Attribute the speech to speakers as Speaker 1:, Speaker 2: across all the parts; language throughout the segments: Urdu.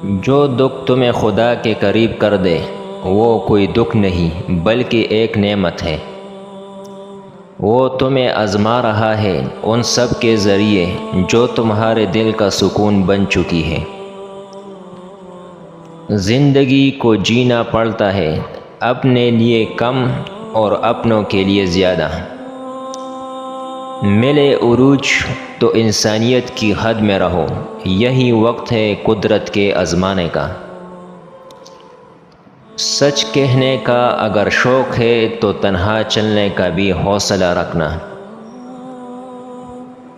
Speaker 1: جو دکھ تمہیں خدا کے قریب کر دے وہ کوئی دکھ نہیں بلکہ ایک نعمت ہے۔ وہ تمہیں آزما رہا ہے ان سب کے ذریعے جو تمہارے دل کا سکون بن چکی ہے۔ زندگی کو جینا پڑتا ہے اپنے لیے کم اور اپنوں کے لیے زیادہ۔ ملے عروج تو انسانیت کی حد میں رہو، یہی وقت ہے قدرت کے آزمانے کا۔ سچ کہنے کا اگر شوق ہے تو تنہا چلنے کا بھی حوصلہ رکھنا۔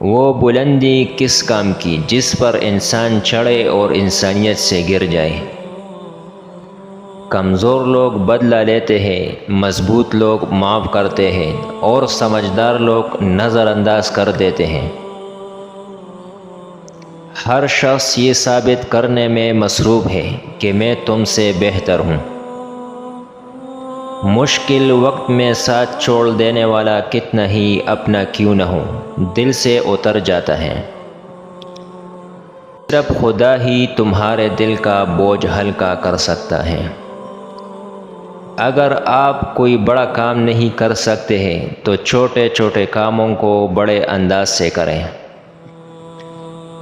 Speaker 1: وہ بلندی کس کام کی جس پر انسان چڑھے اور انسانیت سے گر جائے۔ کمزور لوگ بدلہ لیتے ہیں، مضبوط لوگ معاف کرتے ہیں اور سمجھدار لوگ نظر انداز کر دیتے ہیں۔ ہر شخص یہ ثابت کرنے میں مصروف ہے کہ میں تم سے بہتر ہوں۔ مشکل وقت میں ساتھ چھوڑ دینے والا کتنا ہی اپنا کیوں نہ ہو دل سے اتر جاتا ہے۔ صرف خدا ہی تمہارے دل کا بوجھ ہلکا کر سکتا ہے۔ اگر آپ کوئی بڑا کام نہیں کر سکتے ہیں تو چھوٹے چھوٹے کاموں کو بڑے انداز سے کریں۔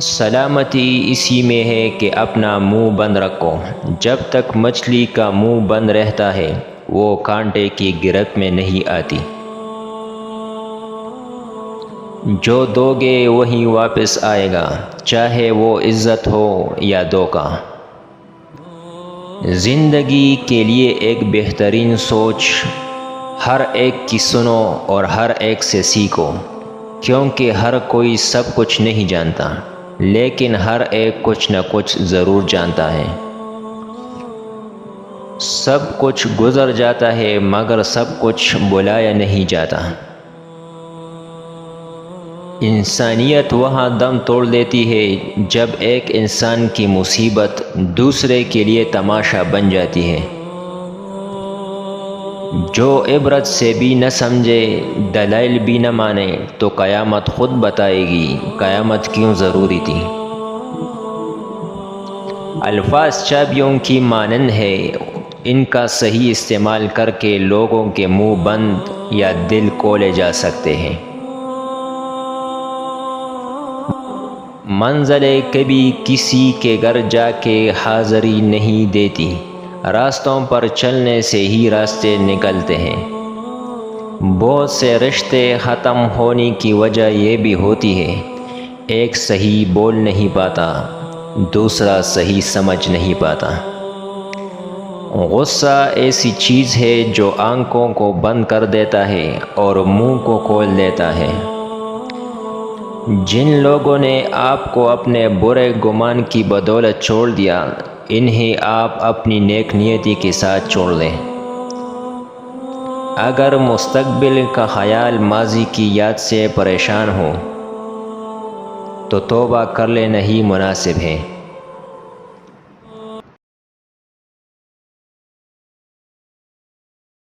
Speaker 1: سلامتی اسی میں ہے کہ اپنا منہ بند رکھو۔ جب تک مچھلی کا منہ بند رہتا ہے وہ کانٹے کی گرفت میں نہیں آتی۔ جو دو گے وہی واپس آئے گا، چاہے وہ عزت ہو یا دھوکہ۔ زندگی کے لیے ایک بہترین سوچ، ہر ایک کی سنو اور ہر ایک سے سیکھو، کیونکہ ہر کوئی سب کچھ نہیں جانتا لیکن ہر ایک کچھ نہ کچھ ضرور جانتا ہے۔ سب کچھ گزر جاتا ہے مگر سب کچھ بلایا نہیں جاتا۔ انسانیت وہاں دم توڑ دیتی ہے جب ایک انسان کی مصیبت دوسرے کے لیے تماشا بن جاتی ہے۔ جو عبرت سے بھی نہ سمجھے، دلائل بھی نہ مانے تو قیامت خود بتائے گی قیامت کیوں ضروری تھی۔ الفاظ چابیوں کی مانند ہے، ان کا صحیح استعمال کر کے لوگوں کے منہ بند یا دل کھولے جا سکتے ہیں۔ منزلیں کبھی کسی کے گھر جا کے حاضری نہیں دیتی، راستوں پر چلنے سے ہی راستے نکلتے ہیں۔ بہت سے رشتے ختم ہونے کی وجہ یہ بھی ہوتی ہے، ایک صحیح بول نہیں پاتا، دوسرا صحیح سمجھ نہیں پاتا۔ غصہ ایسی چیز ہے جو آنکھوں کو بند کر دیتا ہے اور منہ کو کھول دیتا ہے۔ جن لوگوں نے آپ کو اپنے برے گمان کی بدولت چھوڑ دیا، انہیں آپ اپنی نیک نیتی کے ساتھ چھوڑ دیں۔ اگر مستقبل کا خیال ماضی کی یاد سے پریشان ہو تو توبہ کر لینا ہی مناسب ہے۔